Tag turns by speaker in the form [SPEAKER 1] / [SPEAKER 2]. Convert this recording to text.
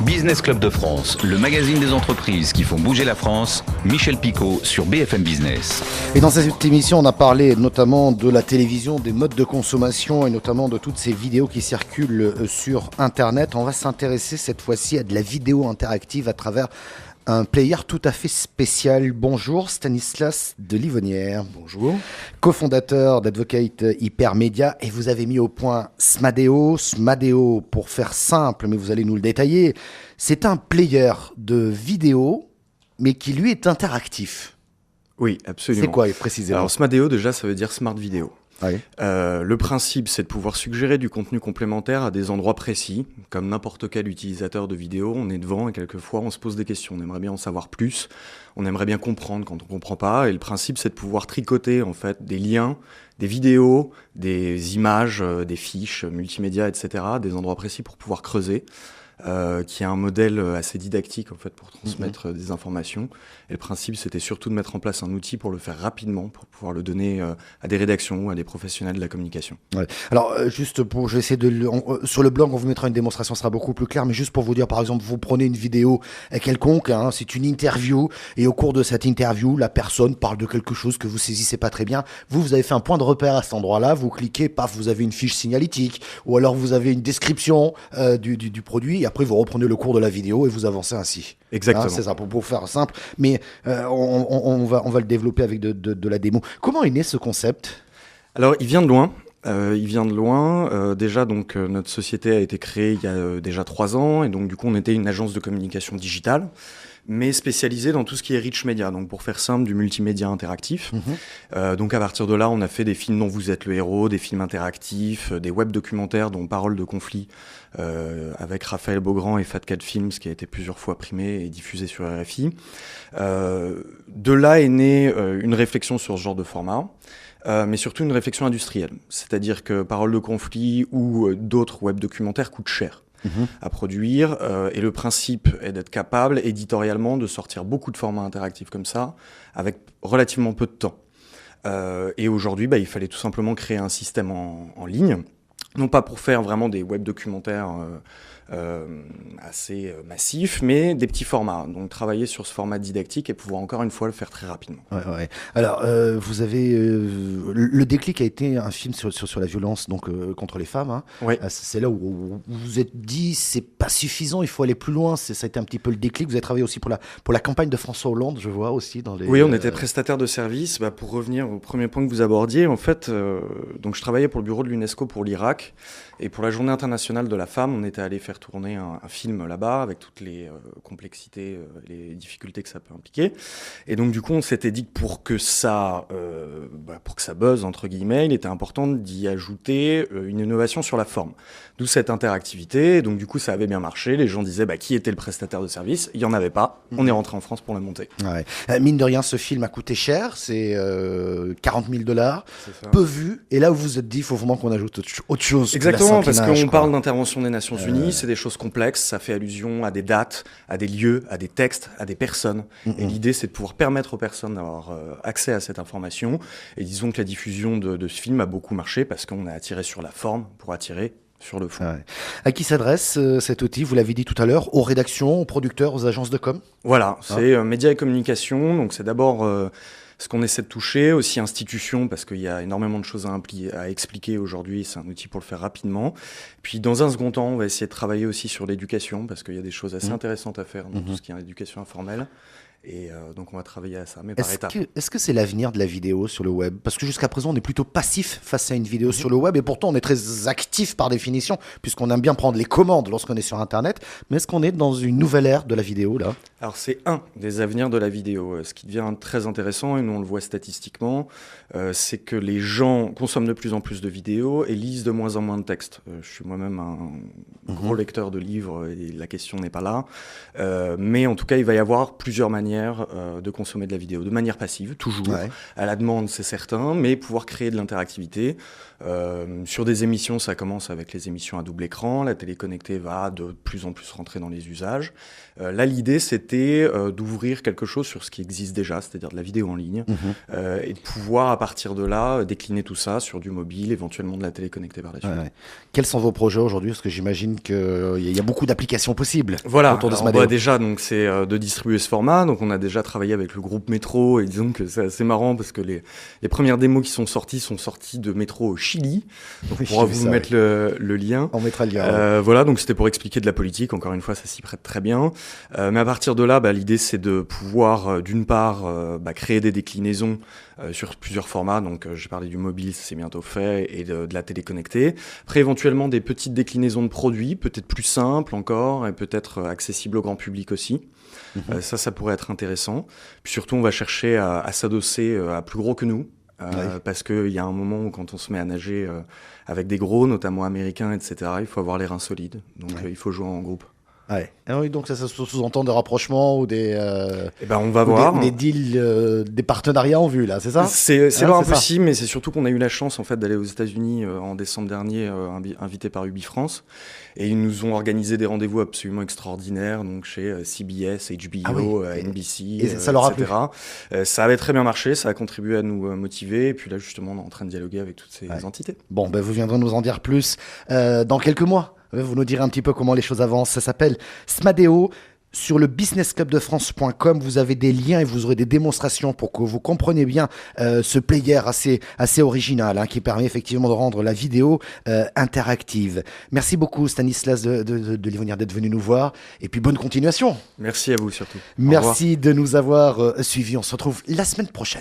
[SPEAKER 1] Business Club de France, le magazine des entreprises qui font bouger la France. Michel Picot sur BFM Business.
[SPEAKER 2] Et dans cette émission, on a parlé notamment de la télévision, des modes de consommation et notamment de toutes ces vidéos qui circulent sur Internet. On va s'intéresser cette fois-ci à de la vidéo interactive à travers un player tout à fait spécial. Bonjour Stanislas de Livonnière.
[SPEAKER 3] Bonjour.
[SPEAKER 2] Cofondateur d'Advocate Hypermedia, et vous avez mis au point Smadeo. Smadeo, pour faire simple, mais vous allez nous le détailler, c'est un player de vidéo, mais qui lui est interactif.
[SPEAKER 3] Oui, absolument.
[SPEAKER 2] C'est quoi précisément?
[SPEAKER 3] Alors Smadeo, déjà, ça veut dire Smart Video.
[SPEAKER 2] Oui.
[SPEAKER 3] Le principe, c'est de pouvoir suggérer du contenu complémentaire à des endroits précis. Comme n'importe quel utilisateur de vidéo, on est devant et quelquefois on se pose des questions. On aimerait bien en savoir plus, on aimerait bien comprendre quand on comprend pas. Et le principe, c'est de pouvoir tricoter en fait des liens, des vidéos, des images, des fiches multimédia, etc. Des endroits précis pour pouvoir creuser. Qui a un modèle assez didactique en fait pour transmettre des informations. Et le principe, c'était surtout de mettre en place un outil pour le faire rapidement, pour pouvoir le donner à des rédactions ou à des professionnels de la communication. Ouais.
[SPEAKER 2] Alors, juste pour, je vais essayer de, sur le blog, on vous mettra une démonstration, ce sera beaucoup plus clair, mais juste pour vous dire, par exemple, vous prenez une vidéo quelconque, hein, c'est une interview, et au cours de cette interview, la personne parle de quelque chose que vous saisissez pas très bien. Vous avez fait un point de repère à cet endroit-là, vous cliquez, paf, vous avez une fiche signalétique, ou alors vous avez une description du produit, et après vous reprenez le cours de la vidéo et vous avancez ainsi.
[SPEAKER 3] Exactement.
[SPEAKER 2] Hein, c'est ça, pour faire simple. Mais on va le développer avec de la démo. Comment est né ce concept ?
[SPEAKER 3] Alors, il vient de loin. Déjà, donc, notre société a été créée il y a déjà 3 ans. Et donc, du coup, on était une agence de communication digitale, mais spécialisée dans tout ce qui est rich media. Donc, pour faire simple, du multimédia interactif. Donc, à partir de là, on a fait des films dont vous êtes le héros, des films interactifs, des web documentaires dont Parole de conflit, avec Raphaël Beaugrand et Fat Cat Films, qui a été plusieurs fois primé et diffusé sur RFI. De là est née une réflexion sur ce genre de format. Mais surtout une réflexion industrielle. C'est-à-dire que Parole de conflit ou d'autres web documentaires coûtent cher à produire. Et le principe est d'être capable, éditorialement, de sortir beaucoup de formats interactifs comme ça, avec relativement peu de temps. Et aujourd'hui, il fallait tout simplement créer un système en ligne. Non pas pour faire vraiment des web documentaires assez massifs, mais des petits formats. Donc travailler sur ce format didactique et pouvoir encore une fois le faire très rapidement.
[SPEAKER 2] Ouais. Alors, vous avez... le déclic a été un film sur la violence donc, contre les femmes. Hein.
[SPEAKER 3] Ouais.
[SPEAKER 2] C'est là où vous vous êtes dit, c'est pas suffisant, il faut aller plus loin. Ça a été un petit peu le déclic. Vous avez travaillé aussi pour la campagne de François Hollande, je vois aussi. Dans les,
[SPEAKER 3] oui, on était prestataire de services. Pour revenir au premier point que vous abordiez, en fait, donc je travaillais pour le bureau de l'UNESCO pour l'Irak. Et pour la Journée internationale de la femme, on était allé faire tourner un film là-bas avec toutes les complexités, les difficultés que ça peut impliquer. Et donc du coup, on s'était dit que pour que ça buzz entre guillemets, il était important d'y ajouter une innovation sur la forme. D'où cette interactivité. Et donc du coup, ça avait bien marché. Les gens disaient qui était le prestataire de service. Il y en avait pas. On est rentré en France pour la monter.
[SPEAKER 2] Ouais. Mine de rien, ce film a coûté cher. C'est $40 000, peu vu. Et là, vous vous êtes dit, il faut vraiment qu'on ajoute autre chose.
[SPEAKER 3] Exactement, parce qu'on parle d'intervention des Nations Unies, c'est des choses complexes, ça fait allusion à des dates, à des lieux, à des textes, à des personnes. Et l'idée, c'est de pouvoir permettre aux personnes d'avoir accès à cette information. Et disons que la diffusion de ce film a beaucoup marché parce qu'on a attiré sur la forme pour attirer sur le fond.
[SPEAKER 2] Ouais. À qui s'adresse cet outil ? Vous l'avez dit tout à l'heure, aux rédactions, aux producteurs, aux agences de com ?
[SPEAKER 3] Voilà, c'est médias et communication. Donc c'est d'abord... ce qu'on essaie de toucher, aussi institutions, parce qu'il y a énormément de choses à expliquer aujourd'hui, c'est un outil pour le faire rapidement. Puis dans un second temps, on va essayer de travailler aussi sur l'éducation, parce qu'il y a des choses assez intéressantes à faire dans tout ce qui est éducation informelle. Et donc on va travailler à ça, mais par étapes.
[SPEAKER 2] Est-ce que c'est l'avenir de la vidéo sur le web ? Parce que jusqu'à présent, on est plutôt passif face à une vidéo sur le web, et pourtant on est très actif par définition, puisqu'on aime bien prendre les commandes lorsqu'on est sur Internet. Mais est-ce qu'on est dans une nouvelle ère de la vidéo, là ?
[SPEAKER 3] Alors c'est un des avenirs de la vidéo. Ce qui devient très intéressant, et nous on le voit statistiquement, c'est que les gens consomment de plus en plus de vidéos et lisent de moins en moins de textes. Je suis moi-même un gros lecteur de livres, et la question n'est pas là. Mais en tout cas, il va y avoir plusieurs manières manière de consommer de la vidéo, de manière passive, toujours. À la demande, c'est certain, mais pouvoir créer de l'interactivité. Sur des émissions, ça commence avec les émissions à double écran. La télé connectée va de plus en plus rentrer dans les usages. Là, l'idée, c'était d'ouvrir quelque chose sur ce qui existe déjà, c'est-à-dire de la vidéo en ligne, et de pouvoir, à partir de là, décliner tout ça sur du mobile, éventuellement de la télé connectée par la suite.
[SPEAKER 2] Quels sont vos projets aujourd'hui? Parce que j'imagine qu'il y a beaucoup d'applications possibles
[SPEAKER 3] voilà,
[SPEAKER 2] autour de
[SPEAKER 3] Smadeo. Déjà, donc, c'est de distribuer ce format. Donc, on a déjà travaillé avec le groupe Métro, et disons que c'est assez marrant parce que les premières démos qui sont sorties de Métro au Chili. Donc, on pourra vous mettre le lien.
[SPEAKER 2] On mettra le lien.
[SPEAKER 3] Voilà, donc c'était pour expliquer de la politique. Encore une fois, ça s'y prête très bien. Mais à partir de là, l'idée, c'est de pouvoir, d'une part, créer des déclinaisons sur plusieurs formats. Donc, j'ai parlé du mobile, ça c'est bientôt fait, et de la télé connectée. Après, éventuellement, des petites déclinaisons de produits, peut-être plus simples encore, et peut-être accessibles au grand public aussi. Ça pourrait être intéressant. Puis surtout, on va chercher à s'adosser à plus gros que nous. Parce qu'il y a un moment où quand on se met à nager avec des gros, notamment américains, etc., il faut avoir les reins solides. Donc il faut jouer en groupe.
[SPEAKER 2] Ah oui, donc ça sous-entend des rapprochements ou des,
[SPEAKER 3] on va voir.
[SPEAKER 2] Des deals, des partenariats en vue, là, c'est ça?
[SPEAKER 3] C'est voir impossible, mais c'est surtout qu'on a eu la chance en fait, d'aller aux États-Unis en décembre dernier, invité par UbiFrance. Et ils nous ont organisé des rendez-vous absolument extraordinaires, donc chez CBS, HBO, NBC,
[SPEAKER 2] et ça leur a
[SPEAKER 3] etc. Ça avait très bien marché, ça a contribué à nous motiver. Et puis là, justement, on est en train de dialoguer avec toutes ces entités.
[SPEAKER 2] Bon, vous viendrez nous en dire plus dans quelques mois. Vous nous direz un petit peu comment les choses avancent. Ça s'appelle Smadeo. Sur le businessclubdefrance.com, vous avez des liens et vous aurez des démonstrations pour que vous compreniez bien ce player assez original qui permet effectivement de rendre la vidéo interactive. Merci beaucoup Stanislas de Livonnière d'être venu nous voir et puis bonne continuation.
[SPEAKER 3] Merci à vous surtout.
[SPEAKER 2] Merci de nous avoir suivis. On se retrouve la semaine prochaine.